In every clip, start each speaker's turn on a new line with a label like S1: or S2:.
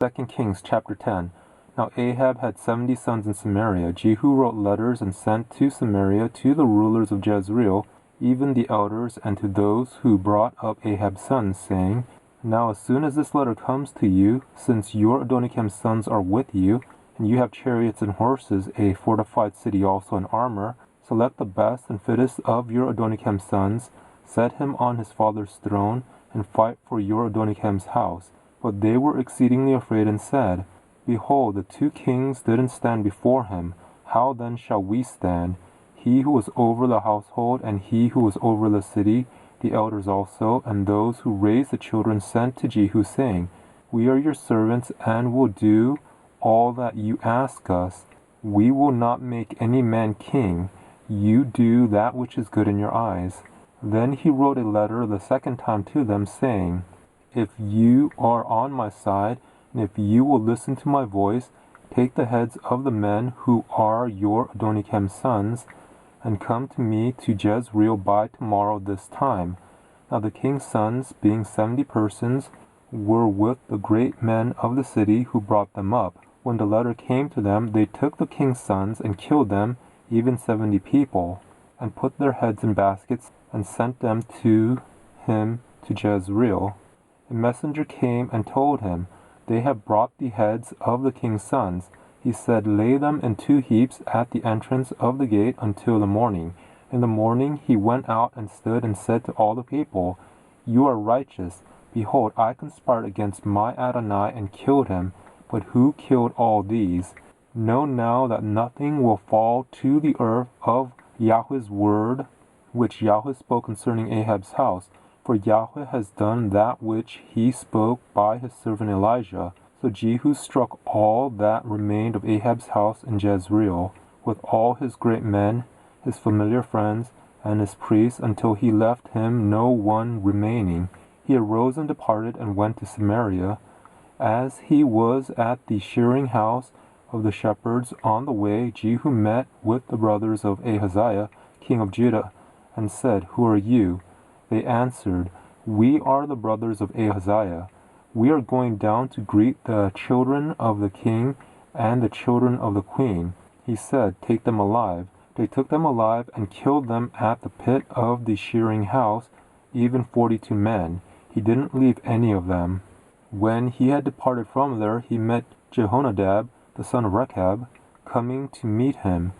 S1: 2 Kings chapter 10. Now Ahab had 70 sons in Samaria. Jehu wrote letters and sent to Samaria to the rulers of Jezreel, even the elders, and to those who brought up Ahab's sons, saying, Now as soon as this letter comes to you, since your Adonikem's sons are with you, and you have chariots and horses, a fortified city also in armor, select the best and fittest of your Adonikem's sons, set him on his father's throne, and fight for your Adonikem's house. But they were exceedingly afraid and said, Behold, the two kings didn't stand before him. How then shall we stand? He who was over the household, and he who was over the city, the elders also, and those who raised the children sent to Jehu, saying, We are your servants, and will do all that you ask us. We will not make any man king. You do that which is good in your eyes. Then he wrote a letter the second time to them, saying, If you are on my side, and if you will listen to my voice, take the heads of the men who are your Adonikem's sons, and come to me to Jezreel by tomorrow this time. Now the king's sons, being 70 persons, were with the great men of the city who brought them up. When the letter came to them, they took the king's sons and killed them, even 70 people, and put their heads in baskets, and sent them to him to Jezreel. A messenger came and told him, They have brought the heads of the king's sons. He said, Lay them in 2 heaps at the entrance of the gate until the morning. In the morning he went out and stood and said to all the people, You are righteous. Behold, I conspired against my Adonai and killed him. But who killed all these? Know now that nothing will fall to the earth of Yahweh's word, which Yahweh spoke concerning Ahab's house. For Yahweh has done that which he spoke by his servant Elijah. So Jehu struck all that remained of Ahab's house in Jezreel, with all his great men, his familiar friends, and his priests, until he left him no one remaining. He arose and departed and went to Samaria. As he was at the shearing house of the shepherds on the way, Jehu met with the brothers of Ahaziah, king of Judah, and said, Who are you? They answered, We are the brothers of Ahaziah. We are going down to greet the children of the king and the children of the queen. He said, Take them alive. They took them alive and killed them at the pit of the shearing house, even 42 men. He didn't leave any of them. When he had departed from there, he met Jehonadab, the son of Rechab, coming to meet him.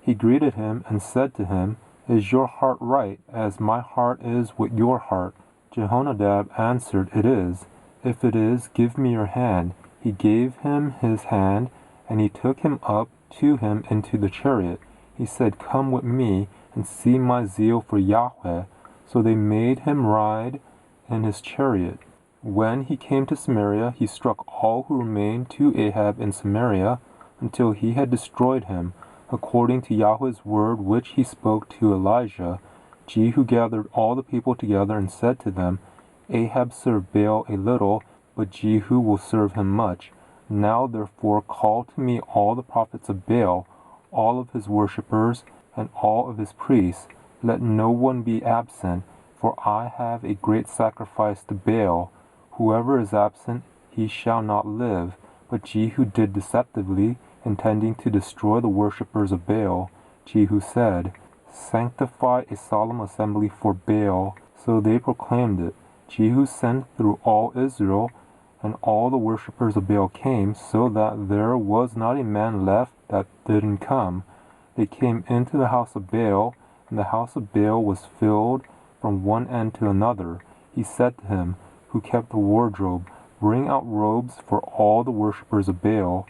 S1: He greeted him and said to him, Is your heart right, as my heart is with your heart? Jehonadab answered, It is. If it is, give me your hand. He gave him his hand, and he took him up to him into the chariot. He said, Come with me, and see my zeal for Yahweh. So they made him ride in his chariot. When he came to Samaria, he struck all who remained to Ahab in Samaria, until he had destroyed him, according to Yahweh's word which he spoke to Elijah. Jehu gathered all the people together and said to them, Ahab served Baal a little, but Jehu will serve him much. Now therefore call to me all the prophets of Baal, all of his worshippers, and all of his priests. Let no one be absent, for I have a great sacrifice to Baal. Whoever is absent, he shall not live. But Jehu did deceptively, intending to destroy the worshippers of Baal. Jehu said, Sanctify a solemn assembly for Baal. So they proclaimed it. Jehu sent through all Israel, and all the worshippers of Baal came, so that there was not a man left that didn't come. They came into the house of Baal, and the house of Baal was filled from one end to another. He said to him, who kept the wardrobe, Bring out robes for all the worshippers of Baal.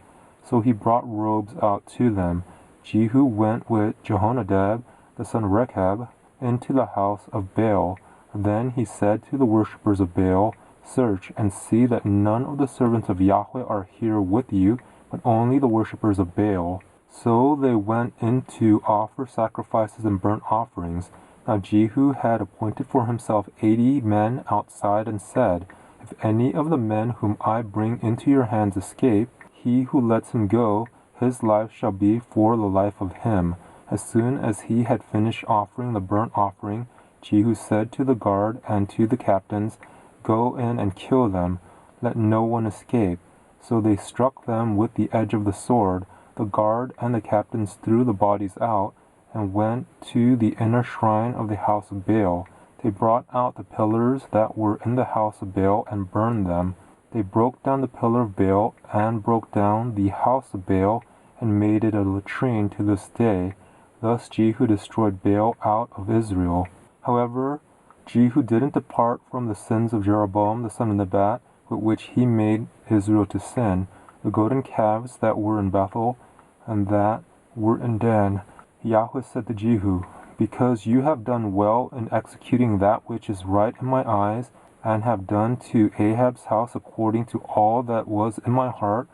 S1: So he brought robes out to them. Jehu went with Jehonadab, the son of Rechab, into the house of Baal. Then he said to the worshippers of Baal, Search and see that none of the servants of Yahweh are here with you, but only the worshippers of Baal. So they went in to offer sacrifices and burnt offerings. Now Jehu had appointed for himself 80 men outside, and said, If any of the men whom I bring into your hands escape, he who lets him go, his life shall be for the life of him. As soon as he had finished offering the burnt offering, Jehu said to the guard and to the captains, Go in and kill them, let no one escape. So they struck them with the edge of the sword. The guard and the captains threw the bodies out, and went to the inner shrine of the house of Baal. They brought out the pillars that were in the house of Baal, and burned them. They broke down the pillar of Baal, and broke down the house of Baal, and made it a latrine to this day. Thus Jehu destroyed Baal out of Israel. However, Jehu didn't depart from the sins of Jeroboam the son of Nebat, with which he made Israel to sin, the golden calves that were in Bethel, and that were in Dan. Yahweh said to Jehu, Because you have done well in executing that which is right in my eyes, and have done to Ahab's house according to all that was in my heart,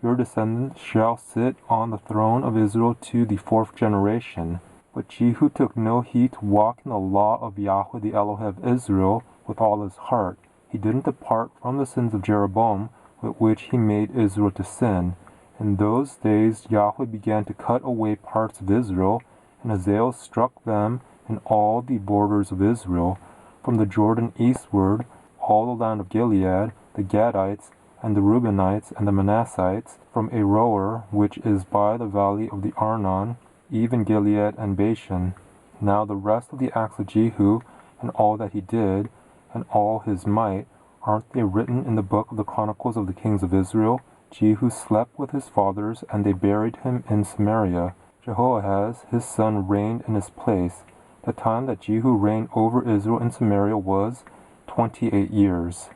S1: your descendants shall sit on the throne of Israel to the 4th generation. But Jehu took no heed to walk in the law of Yahweh the Elohim of Israel with all his heart. He didn't depart from the sins of Jeroboam, with which he made Israel to sin. In those days Yahweh began to cut away parts of Israel, and Hazael struck them in all the borders of Israel, from the Jordan eastward, all the land of Gilead, the Gadites, and the Reubenites, and the Manassites, from Aroer, which is by the valley of the Arnon, even Gilead and Bashan. Now the rest of the acts of Jehu, and all that he did, and all his might, aren't they written in the book of the Chronicles of the kings of Israel? Jehu slept with his fathers, and they buried him in Samaria. Jehoahaz, his son, reigned in his place. The time that Jehu reigned over Israel in Samaria was 28 years.